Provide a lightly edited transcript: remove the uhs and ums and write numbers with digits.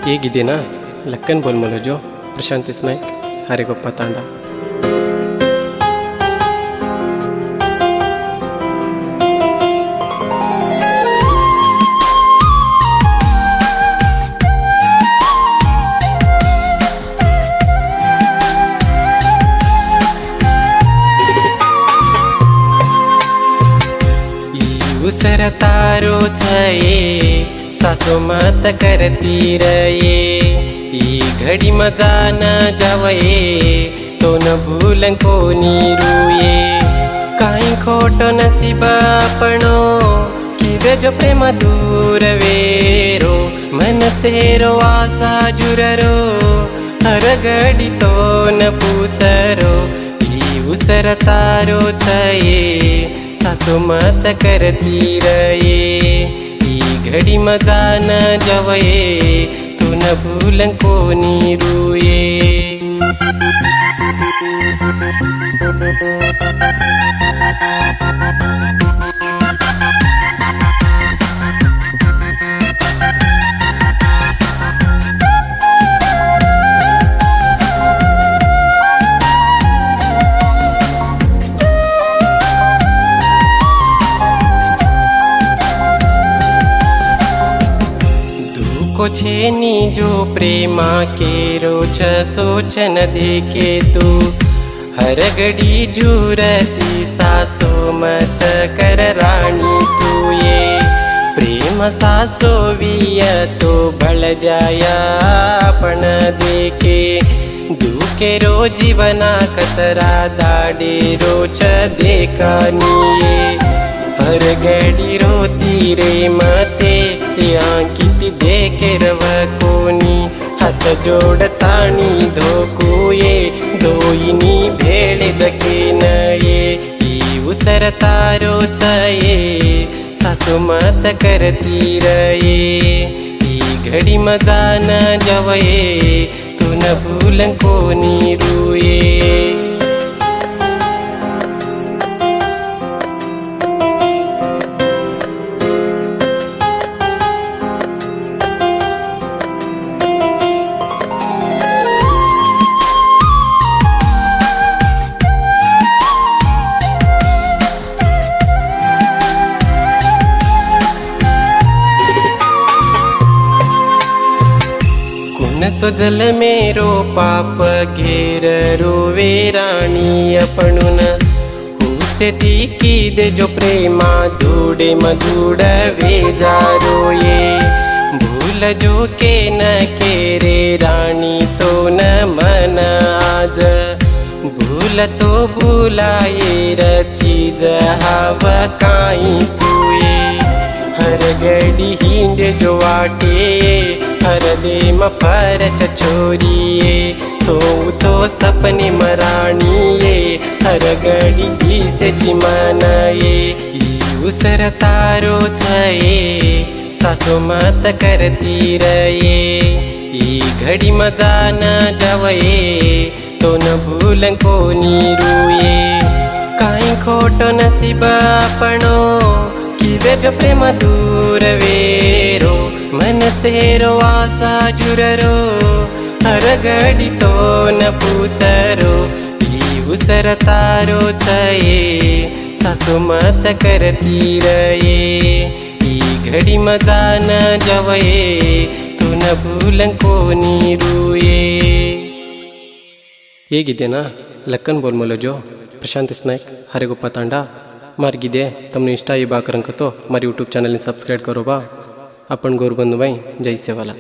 ಹೇಗಿದ್ದೀನಾ ಲಕ್ಕನ್ ಬೋಲ್ ಮಲೋಜು ಪ್ರಶಾಂತಿ ಸ್ನಾಯ್ಕ್ ಹರಿಗೊಪ್ಪ ತಾಂಡ. उसर तारो छये सासो मत करती रहे, ई घड़ी मजा न जावये तो न भूलन को नीरुये. काई खोटो नसीब आपणो किद जो प्रेम दूर वेरो, मन सेरो आसा जुररो हर घड़ी तो न पूछरो. ई उसर तारो छये सासू मत करती रहे, ई घड़ी मजा न जवये तू न भूलन को नीरुये. को छेनी जो प्रेमा के रोच सोचन देखे तू हर घड़ी झूरती सासो मत कर रानी तू. ये प्रेम सासो विय तो बल जाया पण देखे दुखे रो जीवना कतरा दाडे रोच देखा निये. हर घड़ी रोती रे मते या किती देखे रव कोनी हात जोडतानी धोकुये दोईनी भेड़ दके नये. ई उसर तारो छये सासू मत करती रहे, ई घड़ी मजा न जवये तू न भूलन को नीरुये. सोजल मेरो पाप घेर रोवे राणी आपणून हुसे ती की दे जो प्रेमा धूडे मधुड वेजारो. ये भूल जो के न के रे राणी तो न मन आज भूल तो भूलाये रचीज हाव काई तुये. हर घड़ी हिंड जो वाटे हर दे मफर छोरिये सो तो सपने मराणिये हर घड़ी दिसे चिमानाये. ई उसर तारो छये सासो मत करती रहे, ई घड़ी मजा न जावये तो न भूलन को नीरुये. काई खोटो नसीब आपणो किद जो प्रेम दूर वेरो, मन सेरो आसा जुररो हर घड़ी तो न पूछरो. ई उसर तारो छये सासू मत करती रहे, ई घड़ी मजा न जवये तू न भूलन को नीरुये. ಹೇಗಿದ್ದೀನಾ ಲಕ್ಕನ್ ಬೋಲ್ ಮಲೋಜು ಪ್ರಶಾಂತಿ ಸ್ನಾಯ್ಕ್ ಹರಿಗೊಪ್ಪ ತಾಂಡ. मार्गिदे तमने इष्ट ये बाकरंक तो हमारे यूट्यूब चैनल ने सब्सक्राइब करो बा. अपन गौर बंधु भाई जय सेवाला.